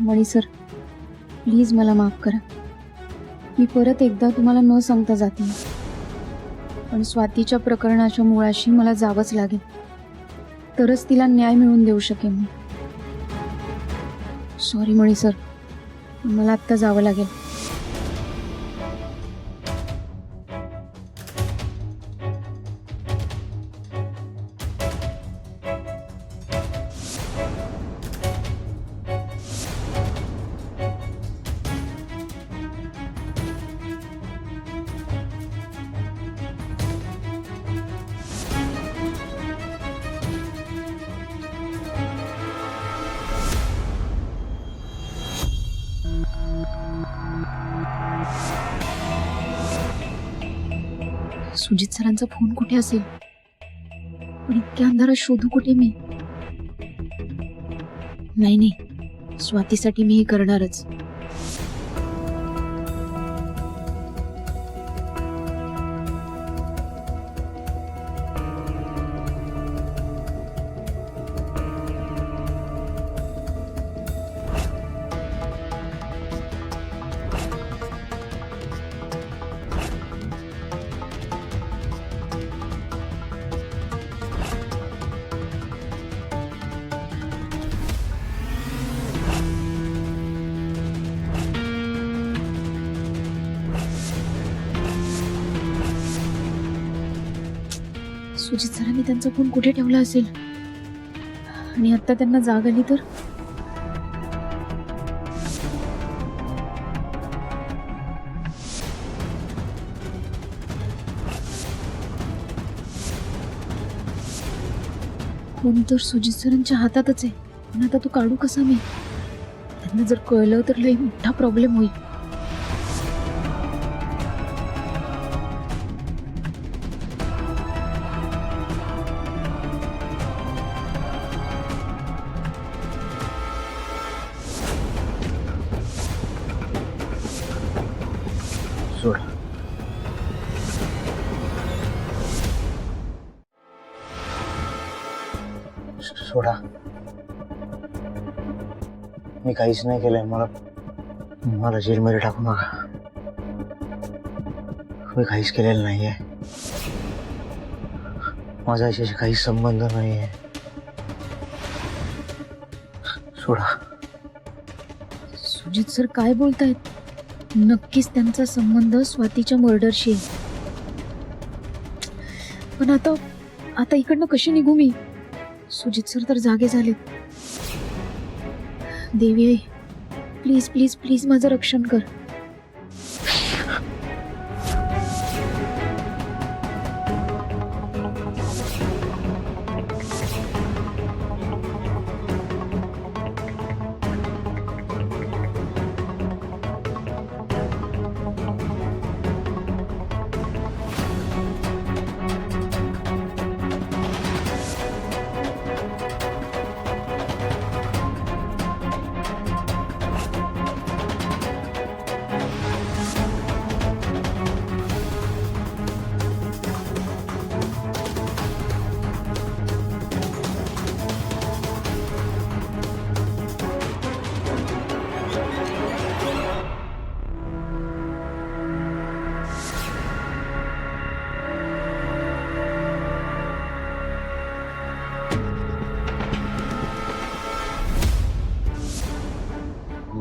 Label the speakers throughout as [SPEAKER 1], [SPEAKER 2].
[SPEAKER 1] मणी sir, please मला माफ करा. मी परत एकदा तुम्हाला न सांगता जाते, पण स्वातीच्या प्रकरणाच्या मुळाशी मला जावंच लागेल, तरच तिला न्याय मिळवून देऊ शकेन मी. सॉरी मणी सर, मला आत्ता जावं लागेल. सुजित सरांचा फोन कुठे असेल? पण इतक्या अंधारात शोधू कुठे मी? नाही, स्वातीसाठी मी हे करणारच. सुजित सरांनी त्यांचा फोन कुठे ठेवला असेल? आणि आता त्यांना जाग आली तर? फोन तर सुजित सरांच्या हातातच आहे, पण आता तो काढू कसा मी? त्यांना जर कळलं तर लई मोठा प्रॉब्लेम होईल.
[SPEAKER 2] सोडा, मी काहीच नाही केलंय. मला जेलमध्ये टाकू नका. मी काहीच केलेलं नाहीये. माझा याच्याशी काहीच संबंध नाहीये. सोडा.
[SPEAKER 1] सुजित सर काय बोलतायत? नक्कीच त्यांचा संबंध स्वातीच्या मर्डरशी आहे. पण आता इकडनं कशी निघू मी? सुजित सर तर जागे झाले. देवी, प्लीज प्लीज प्लीज माझं रक्षण कर.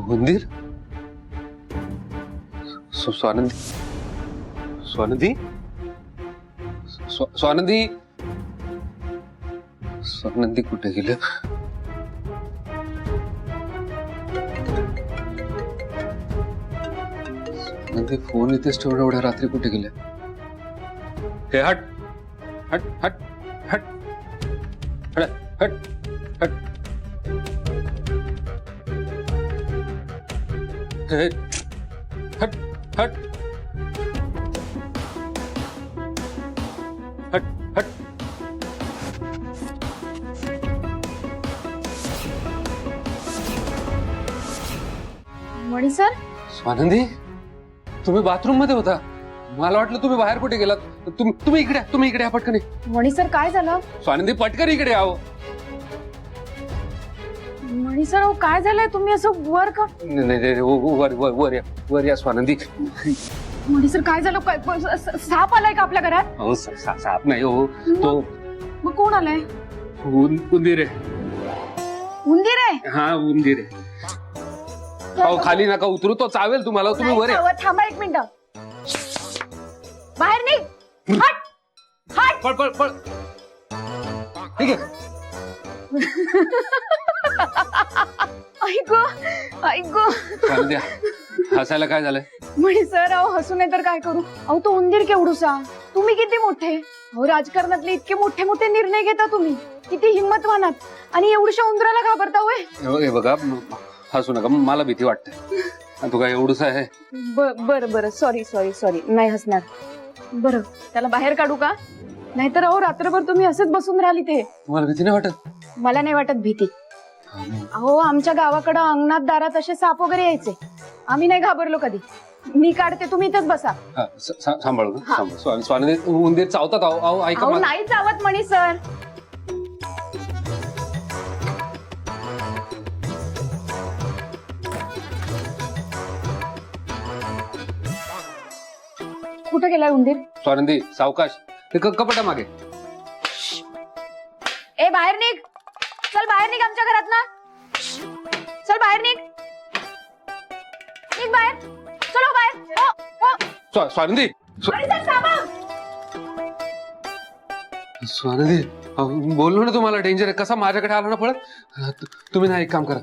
[SPEAKER 3] मंदिर? स्वानंदी, स्वानंदी, स्वानंदी, स्वानंदी कुठे गेले? स्वानंदी फोन इथेच ठेवला, एवढ्या रात्री कुठे गेले? हे हट हट हट हट हट हट हट हट हट हट हट हट.
[SPEAKER 1] मणी सर,
[SPEAKER 3] स्वानंदी, तुम्ही बाथरूम मध्ये होता. मला वाटलं तुम्ही बाहेर कुठे गेलात. तुम्ही इकडे, तुम्ही इकडे या पटकन.
[SPEAKER 1] मणी सर काय झालं?
[SPEAKER 3] स्वानंदी पटकन इकडे यावं.
[SPEAKER 1] मणी सर अहो काय झालंय तुम्ही असं वर का
[SPEAKER 3] नाही वर या स्वानंदी.
[SPEAKER 1] मणी सर काय झालं काय साप आलाय का आपल्या घरात?
[SPEAKER 3] अहो साप नाही हो, तो
[SPEAKER 1] मग कोण आलाय?
[SPEAKER 3] उंदीर आहे.
[SPEAKER 1] उंदीर आहे?
[SPEAKER 3] हा उंदीर आहे. अहो खाली नका उतरू, तो चावेल तुम्हाला. तुम्ही वर या.
[SPEAKER 1] थांबा एक मिनिट. बाहेर निघ. हट हट.
[SPEAKER 3] पळ पळ पळ. ठीक आहे.
[SPEAKER 1] ऐकू ऐकू
[SPEAKER 3] स्वानंदी, हसायला काय झालंय?
[SPEAKER 1] म्हणे सर अहो हसू नाही तर काय करू. अहो तो उंदीर केवढूसा, तुम्ही किती मोठे. अहो राजकारणातले इतके मोठे मोठे निर्णय घेता तुम्ही, किती हिंमतवान आहात आणि एवढ्या उंदराला घाबरता होय?
[SPEAKER 3] हे बघा, हसू नका, मला भीती वाटते. तू काय एवढंच आहे?
[SPEAKER 1] बरं बरं सॉरी सॉरी सॉरी, नाही हसणार. बरं त्याला बाहेर काढू का? नाहीतर अहो रात्रभर तुम्ही असंच बसून राहिली. ते
[SPEAKER 3] तुम्हाला भीती नाही वाटत?
[SPEAKER 1] मला नाही वाटत भीती. अहो आमच्या गावाकडं अंगणात दारात असे साप वगैरे यायचे, आम्ही नाही घाबरलो कधी. मी काढते, तुम्ही इथंच बसा.
[SPEAKER 3] सांभाळू ना. स्वानंदी, उंदीर चावतात. अहो ऐका.
[SPEAKER 1] अहो नाही चावत म्हणी सर. कुठे गेलाय उंदीर?
[SPEAKER 3] स्वानंदी सावकाश, ते कपटा मागे.
[SPEAKER 1] ए बाहेर निघ. चल बाहेर निघ आमच्या घरात ना. चल बाहेर निघ. निघ बाहेर. चलो बाहेर.
[SPEAKER 3] स्वानंदी, स्वानंदी बोललो ना तुम्हाला डेंजर आहे. कसा माझ्याकडे आला ना पळत. तुम्ही ना एक काम करा,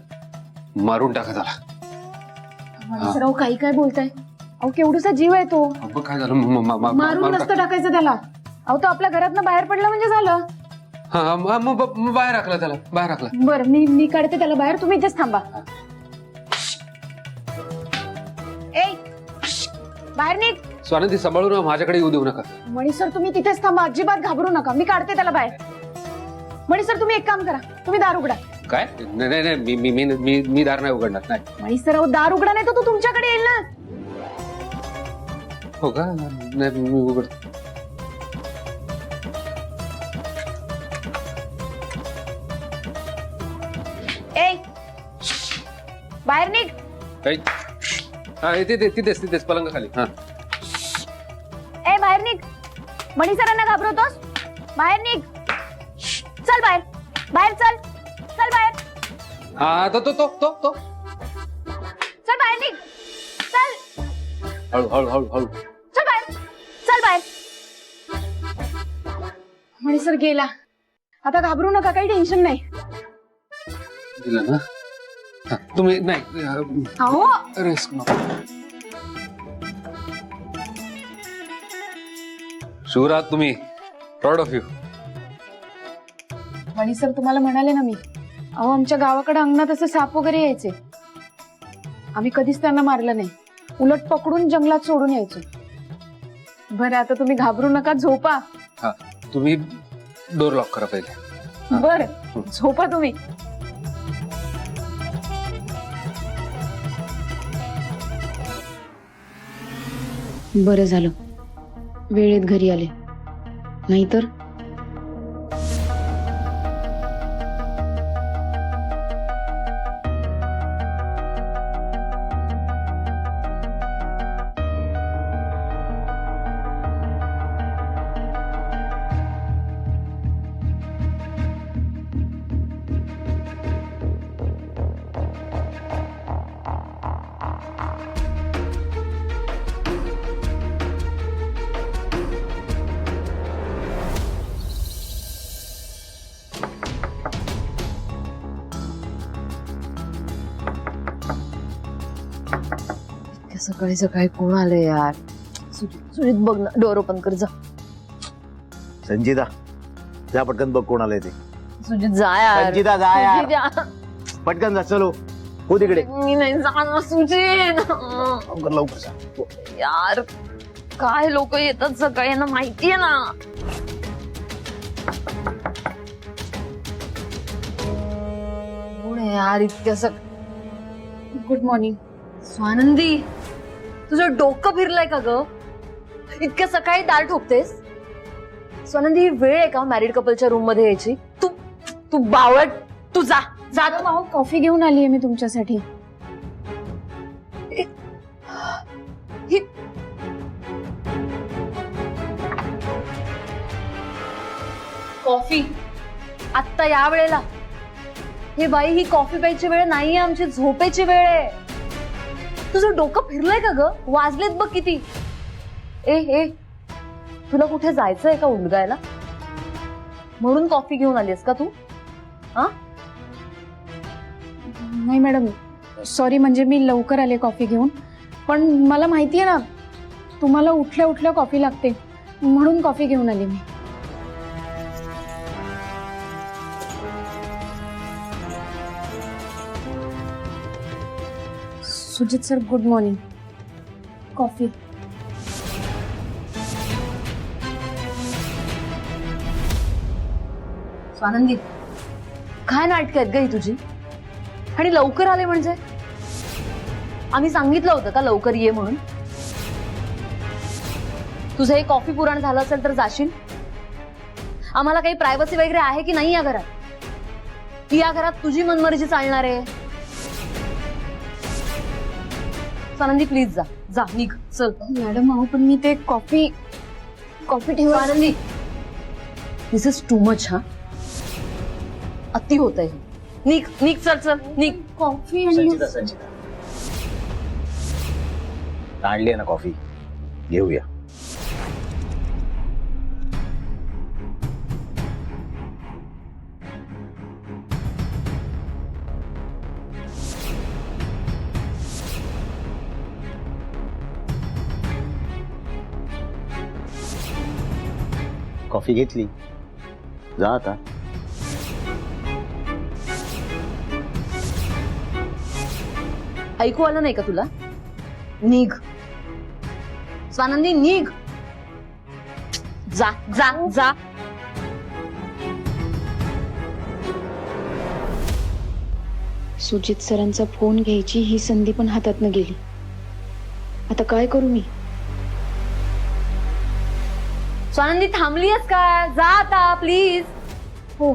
[SPEAKER 3] मारून टाका त्याला.
[SPEAKER 1] सर अहो काही काय बोलताय? अहो केवढूसा जीव आहे तो.
[SPEAKER 3] काय झालं?
[SPEAKER 1] मारून नसतं टाकायचं त्याला. अहो तो आपल्या घरात बाहेर पडला म्हणजे झालं.
[SPEAKER 3] हा मग बाहेर राखला त्याला, बाहेर राखला.
[SPEAKER 1] बरं मी काढते त्याला बाहेर, तुम्ही इथेच थांबा. ए बाहेर निघ.
[SPEAKER 3] स्वानंदी सांभाळून माझ्याकडे येऊ देऊ नका.
[SPEAKER 1] मणी सर तुम्ही तिथेच थांबा, अजिबात घाबरू नका. मी काढते त्याला बाहेर. मणी सर तुम्ही एक काम करा, तुम्ही दार उघडा.
[SPEAKER 3] काय? नाही नाही, मी दार नाही उघडणार. नाही.
[SPEAKER 1] मणी सर अहो दार उघडा, नाही तर तो तुमच्याकडे येईल ना.
[SPEAKER 3] हो का? नाही मी उघडतो.
[SPEAKER 1] ए बाहेर निघ.
[SPEAKER 3] तिथेच पलंग खाली. हा
[SPEAKER 1] ए बाहेर निघ. मणी सरांना घाबरवतोस? बाहेर निघ. चल बाहेर. बाहेर चल. चल बाहेर.
[SPEAKER 3] हा तो
[SPEAKER 1] चल बाहेर निघ. चल.
[SPEAKER 3] हळू.
[SPEAKER 1] चल बाहेर. चल बाहेर. मणी सर गेला. आता घाबरू नका, काही टेन्शन नाही.
[SPEAKER 3] दिलं ना? हा, तुम्ही नाही.
[SPEAKER 1] अहो
[SPEAKER 3] रिस्क नको. शुअर आहात तुम्ही? Proud of you.
[SPEAKER 1] मणी सर तुम्हाला म्हणाले ना मी, अहो आमच्या गावाकडे अंगणात असे साप वगैरे यायचे, आम्ही कधीच त्यांना मारलं नाही, उलट पकडून जंगलात सोडून यायचो. बरं आता तुम्ही घाबरू नका, झोपा.
[SPEAKER 3] हा तुम्ही डोर लॉक करा पहिले.
[SPEAKER 1] बरं झोपा तुम्ही. बरं झालं वेळेत घरी आले, नाहीतर
[SPEAKER 4] सकाळी सकाळी कोण आले यार? सुजित बघ ना, डोर ओपन कर जा.
[SPEAKER 2] संजिता जा पटकन बघ कोण आलंय ते.
[SPEAKER 4] सुजित जा यार.
[SPEAKER 2] संजिता जा यार,
[SPEAKER 4] सुजित जा.
[SPEAKER 2] पटकन जा. चलो हो तिकडे.
[SPEAKER 4] मी नाही जाणार सुजित.
[SPEAKER 2] लवकर जा.
[SPEAKER 4] यार काय लोक येतात सकाळी, यांना माहितीये ना. कोण आहे यार इतक्या
[SPEAKER 1] गुड मॉर्निंग.
[SPEAKER 4] स्वानंदी, तुझं डोकं फिरलंय का ग? इतक्या सकाळी दार ठोकतेस? स्वानंदी, वेळ आहे का मॅरिड कपलच्या रूम मध्ये यायची? तू बावट, तू जा
[SPEAKER 1] मॅडम अहो कॉफी घेऊन आली आहे मी तुमच्यासाठी.
[SPEAKER 4] ही कॉफी आत्ता या वेळेला? हे बाई, ही कॉफी प्यायची वेळ नाहीये, आमची झोपेची वेळ आहे. तुझं डोकं फिरलंय का ग? वाजलेत बघ किती. ए तुला कुठे जायचंय का उलगायला? म्हणून कॉफी घेऊन आलीस का तू? हा?
[SPEAKER 1] नाही मॅडम सॉरी, म्हणजे मी लवकर आले कॉफी घेऊन, पण मला माहिती आहे ना तुम्हाला उठल्या उठल्या कॉफी लागते, म्हणून कॉफी घेऊन आले मी. Sujit sir good morning. Coffee.
[SPEAKER 4] Swanandi, काय नाटक आहेत ग ही तुझी? आणि लवकर आले म्हणजे? आम्ही सांगितलं होतं का लवकर ये म्हणून? तुझं हे कॉफी पुराण झालं असेल तर जाशील. आम्हाला काही प्रायव्हसी वगैरे आहे की नाही या घरात? की या घरात तुझी मनमर्जी चालणार आहे? स्वानंदी प्लीज जा जा, निघ चल.
[SPEAKER 1] मॅडम अहो पण मी ते कॉफी ठेवा.
[SPEAKER 4] स्वानंदी, दिस इज टू मच. हा अति होत आहे. निघ निघ, चल चल निघ.
[SPEAKER 1] कॉफी आणि
[SPEAKER 2] संचिता आणली आहे ना कॉफी, घेऊया. कॉफी घेतली, जा आता.
[SPEAKER 4] ऐकू आलं नाही का तुला? निघ स्वानंदी, निघ. जा जा जा.
[SPEAKER 1] सुजित सरांचा फोन घ्यायची ही संधी पण हातातनं गेली. आता काय करू मी?
[SPEAKER 4] स्वानंदी थांबलीयस का? जा आता प्लीज.
[SPEAKER 1] हो.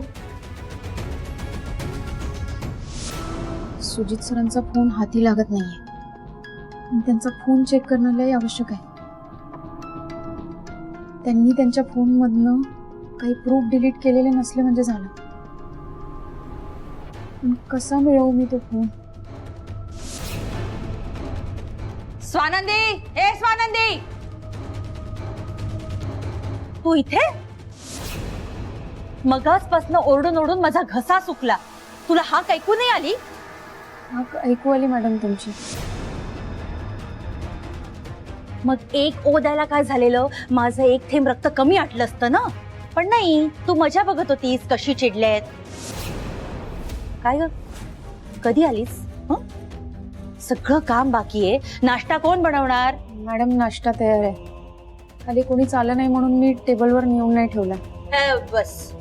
[SPEAKER 1] सुजित सरांचा फोन हाती लागत नाहीये, आणि त्यांचा फोन चेक करणं लय आवश्यक आहे. त्यांनी त्यांच्या फोन मधनं काही प्रूफ डिलीट केलेले नसले म्हणजे झालं. पण कसा मिळवू मी तो फोन?
[SPEAKER 5] स्वानंदी, ए स्वानंदी, तू इथे? मगाचपासनं ओरडून ओरडून माझा घसा सुकला. तुला हाक ऐकू नाही आली?
[SPEAKER 1] ऐकू आली मॅडम तुमची.
[SPEAKER 5] मग एक ओ द्यायला काय झालेलं? माझं एक थेंब रक्त कमी आटलं असतं ना. पण नाही, तू मजा बघत होतीस कशी चिडलेत. काय ग, कधी आलीस? सगळं काम बाकी आहे. नाश्ता कोण बनवणार?
[SPEAKER 1] मॅडम नाश्ता तयार आहे. खाली कोणीच आलं नाही म्हणून मी टेबलवर नेऊन नाही ठेवला.
[SPEAKER 5] बस,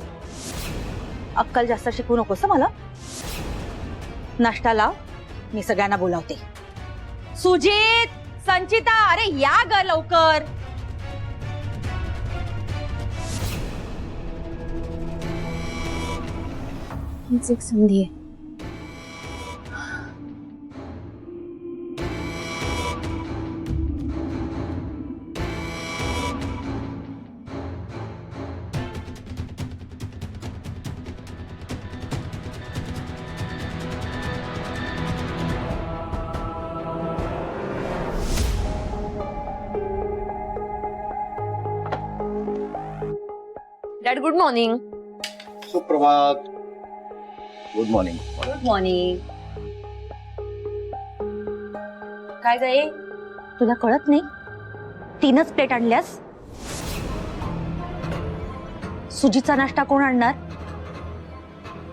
[SPEAKER 5] अक्कल जास्त शिकू नकोस मला. नाश्ता लाव, मी सगळ्यांना बोलावते. सुजित, संचिता, अरे या ग लवकर.
[SPEAKER 1] हीच एक संधी आहे.
[SPEAKER 4] Dad good morning.
[SPEAKER 2] सुप्रभात. Good morning.
[SPEAKER 5] Good morning. काय गे, तुला कळत नाही? 3च प्लेट आणल्यास. सुजीचा नाश्ता कोण आणणार?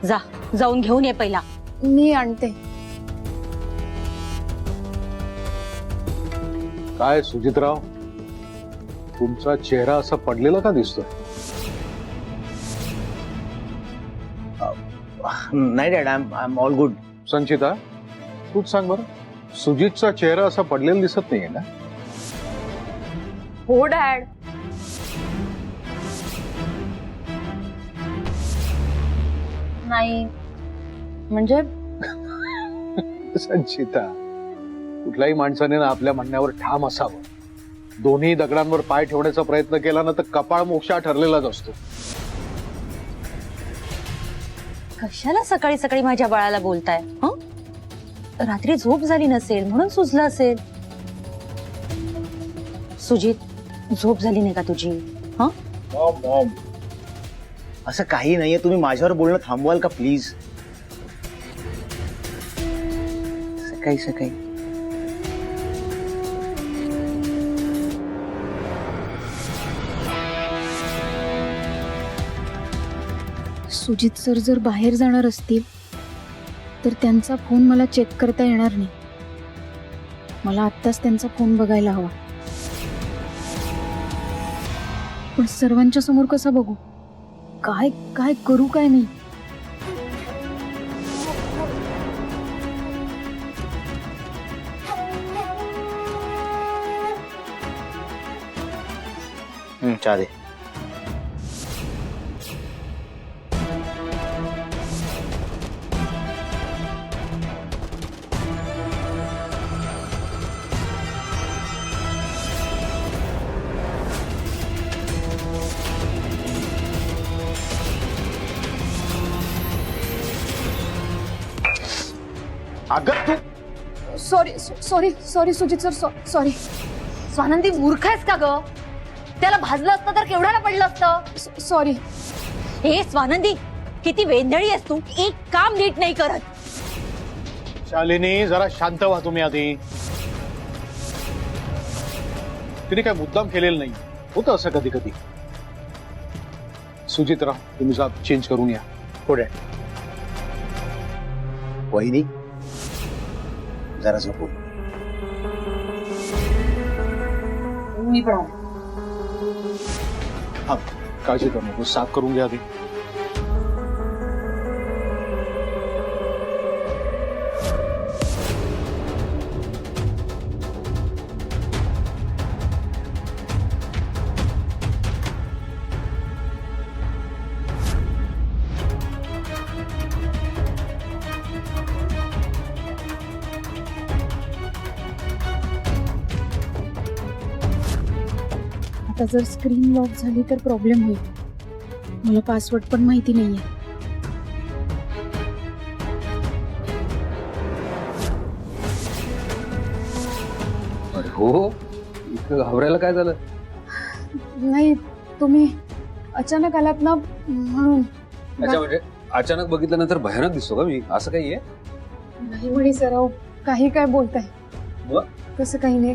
[SPEAKER 5] जा, जाऊन घेऊन ये पहिला.
[SPEAKER 1] मी आणते.
[SPEAKER 6] काय सुजितराव, तुमचा चेहरा असा पडलेला का दिसतोय?
[SPEAKER 2] नाही dad, I am all good.
[SPEAKER 6] Sanchita, तूच सांग बरं, सुजितचा चेहरा असा पडलेला दिसत नाहीये ना?
[SPEAKER 4] हो डॅड. नाही,
[SPEAKER 5] म्हणजे
[SPEAKER 6] संचिता, कुठल्याही माणसाने ना आपल्या म्हणण्यावर ठाम असावं. दोन्ही दगडांवर पाय ठेवण्याचा प्रयत्न केला ना तर कपाळ मोक्षा ठरलेलाच असतो.
[SPEAKER 5] कशाला सकाळी सकाळी माझ्या बाळाला बोलताय? हं? रात्री झोप झाली नसेल म्हणून सुचलं असेल. सुजित, झोप झाली नाही का तुझी? हं?
[SPEAKER 2] मॉम, असं काही नाहीये. तुम्ही माझ्यावर बोलणं थांबवाल का प्लीज? सकाळी सकाळी
[SPEAKER 1] सुजित सर जर बाहेर जाणार असतील तर त्यांचा फोन मला चेक करता येणार नाही. मला आत्ताच त्यांचा फोन बघायला हवा. पण सर्वांच्या समोर कसा बघू? काय काय करू काय मी?
[SPEAKER 2] चहा दे. अगं तू
[SPEAKER 1] sorry Sujit sir, sorry.
[SPEAKER 4] Swanandi, मूर्ख आहेस का ग? त्याला भाजलं असतं तर केवढ्याला पडलं असतं.
[SPEAKER 1] सॉरी.
[SPEAKER 5] हे स्वानंदी, किती वेंधळी आहेस तू. एक काम नीट नाही करत.
[SPEAKER 6] शालिनी, जरा शांत व्हा तुम्ही आधी. तिने काय मुद्दाम केलेलं नाही. होतं असं कधी कधी. सुजितराव, तुम्ही जा चेंज करून या. पुढे
[SPEAKER 2] वहिनी, जरा झोपू.
[SPEAKER 4] मी पण आले.
[SPEAKER 6] हा, काळजी करू नको. साफ करून घ्या आधी.
[SPEAKER 1] आता जर स्क्रीन लॉक झाली तर प्रॉब्लेम होईल. मला पासवर्ड पण माहिती नाहीये.
[SPEAKER 3] अरे हो, इतकं घाबरायला काय झालं?
[SPEAKER 1] नाही, तुम्ही अचानक आलात ना म्हणून.
[SPEAKER 3] अच्छा, म्हणजे अचानक बघितल्यानंतर भयानक दिसतो का मी? असं काही आहे?
[SPEAKER 1] नाही म्हणे सराव, काही काय बोलताय?
[SPEAKER 3] मग?
[SPEAKER 1] तसं काही नाही.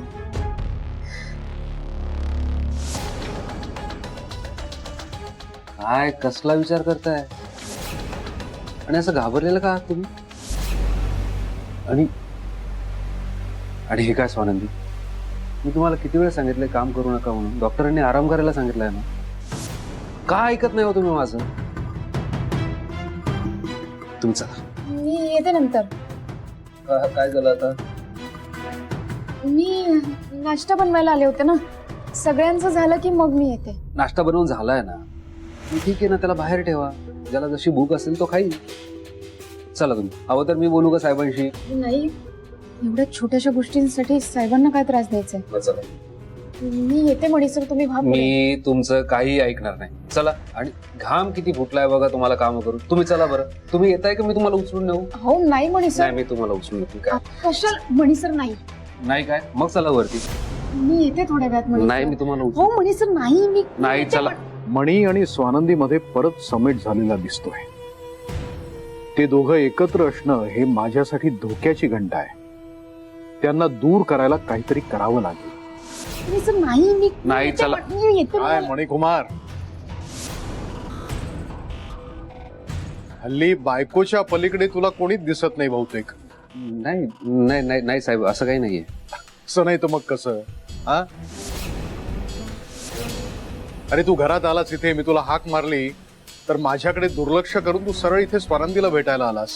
[SPEAKER 3] काय कसला विचार करताय? आणि असं घाबरलेलं का आहात तुम्ही? आणि आणि हे काय स्वानंदी, मी तुम्हाला किती वेळ सांगितलंय काम करू नका म्हणून. डॉक्टरांनी आराम करायला सांगितलंय ना. का ऐकत नाही हो तुम्ही माझं? तुमचा
[SPEAKER 1] मी येते नंतर.
[SPEAKER 3] काय झालं आता?
[SPEAKER 1] मी नाश्ता बनवायला आले होते ना. सगळ्यांचं झालं की मग मी येते.
[SPEAKER 3] नाश्ता बनवून झालाय ना. ठीक आहे ना, त्याला बाहेर ठेवा. ज्याला जशी भूक असेल तो खाईल. चला तुम्ही. हवं तर मी बोलू का साहेबांशी?
[SPEAKER 1] नाही, एवढ्या छोट्याशा गोष्टींसाठी साहेबांना काय त्रास द्यायचा?
[SPEAKER 3] चला,
[SPEAKER 1] मी येते म्हणे सर, तुम्ही भाग.
[SPEAKER 3] मी तुमचं काही ऐकणार नाही. चला. आणि घाम किती फुटलाय बघा तुम्हाला काम करून. तुम्ही चला बरं. तुम्ही येताय का मी तुम्हाला उचलून नेऊ?
[SPEAKER 1] हो नाही म्हणे
[SPEAKER 3] नाही,
[SPEAKER 1] सर.
[SPEAKER 3] मी तुम्हाला उचलून नेतो. काय
[SPEAKER 1] कशाला म्हणे सर? नाही
[SPEAKER 3] नाही काय? मग चला वरती.
[SPEAKER 1] मी येते थोड्या वेळात म्हणे.
[SPEAKER 3] नाही, मी तुम्हाला
[SPEAKER 1] हो
[SPEAKER 3] उचलून
[SPEAKER 1] म्हणे सर. नाही मी
[SPEAKER 3] नाही. चला.
[SPEAKER 6] मणी आणि स्वानंदी मध्ये परत समेट झालेला दिसतोय. ते दोघं एकत्र असणं हे माझ्यासाठी धोक्याची घंटा आहे. त्यांना दूर करायला काहीतरी करावं लागेल.
[SPEAKER 1] म्हणे सर नाही मी
[SPEAKER 3] नाही,
[SPEAKER 1] येते
[SPEAKER 3] चला.
[SPEAKER 1] म्हणे, मी येते
[SPEAKER 6] काय
[SPEAKER 1] म्हणे.
[SPEAKER 6] मणिकुमार, हल्ली बायकोच्या पलीकडे तुला कोणीच दिसत नाही बहुतेक.
[SPEAKER 3] नाही नाही नाही नाही साहेब, असं काही नाहीये.
[SPEAKER 6] असं नाही तर मग कसं? हा, अरे तू घरात आलास इथे, मी तुला हाक मारली तर माझ्याकडे दुर्लक्ष करून तू सरळ इथे स्वानंदीला भेटायला आलास.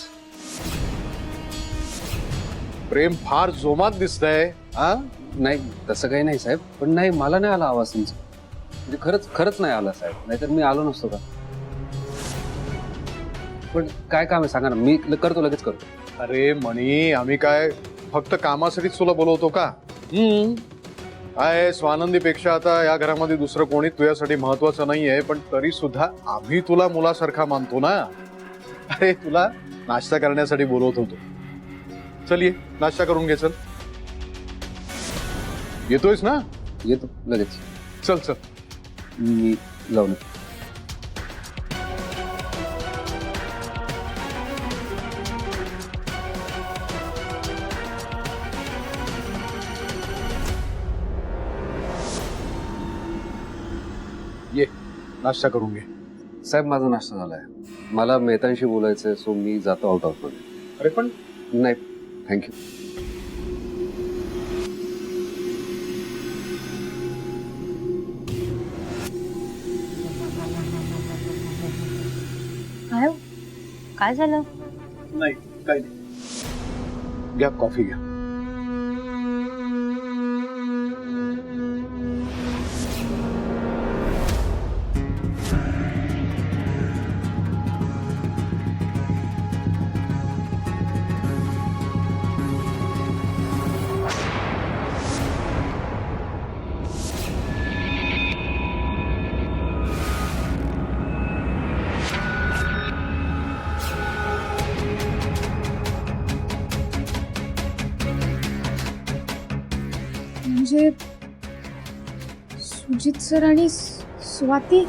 [SPEAKER 6] प्रेम फार जोमात दिसतंय. हा,
[SPEAKER 3] नाही तसं काही नाही साहेब. पण नाही, मला नाही आला आवाज तुमचा. म्हणजे खरंच खरंच नाही आला साहेब. नाहीतर मी आलो नसतो का? पण काय काम आहे सांगा ना, मी करतो, लगेच करतो.
[SPEAKER 6] अरे मणी, आम्ही काय फक्त कामासाठीच तुला बोलवतो का? काय स्वानंदीपेक्षा आता या घरामध्ये दुसरं कोणी तुझ्यासाठी महत्वाचं नाहीये, पण तरी सुद्धा आम्ही तुला मुलासारखा मानतो ना. अरे तुला नाश्ता करण्यासाठी बोलवत होतो. चल ये, नाश्ता करून घे. चल, येतोयस ना?
[SPEAKER 3] येतो लगेच.
[SPEAKER 6] चल चल.
[SPEAKER 3] मी लावून
[SPEAKER 6] ये, नाश्ता करून घे.
[SPEAKER 3] साहेब, माझा नाश्ता झालाय. मला मेहतांशी बोलायचंय, सो मी जातो आउट ऑफ मध्ये.
[SPEAKER 6] अरे पण
[SPEAKER 3] नाही, थँक्यू.
[SPEAKER 5] काय हो? काय झालं?
[SPEAKER 6] नाही, काही नाही. घ्या कॉफी घ्या.
[SPEAKER 1] म्हणजे सुजित सर आणि स्वाती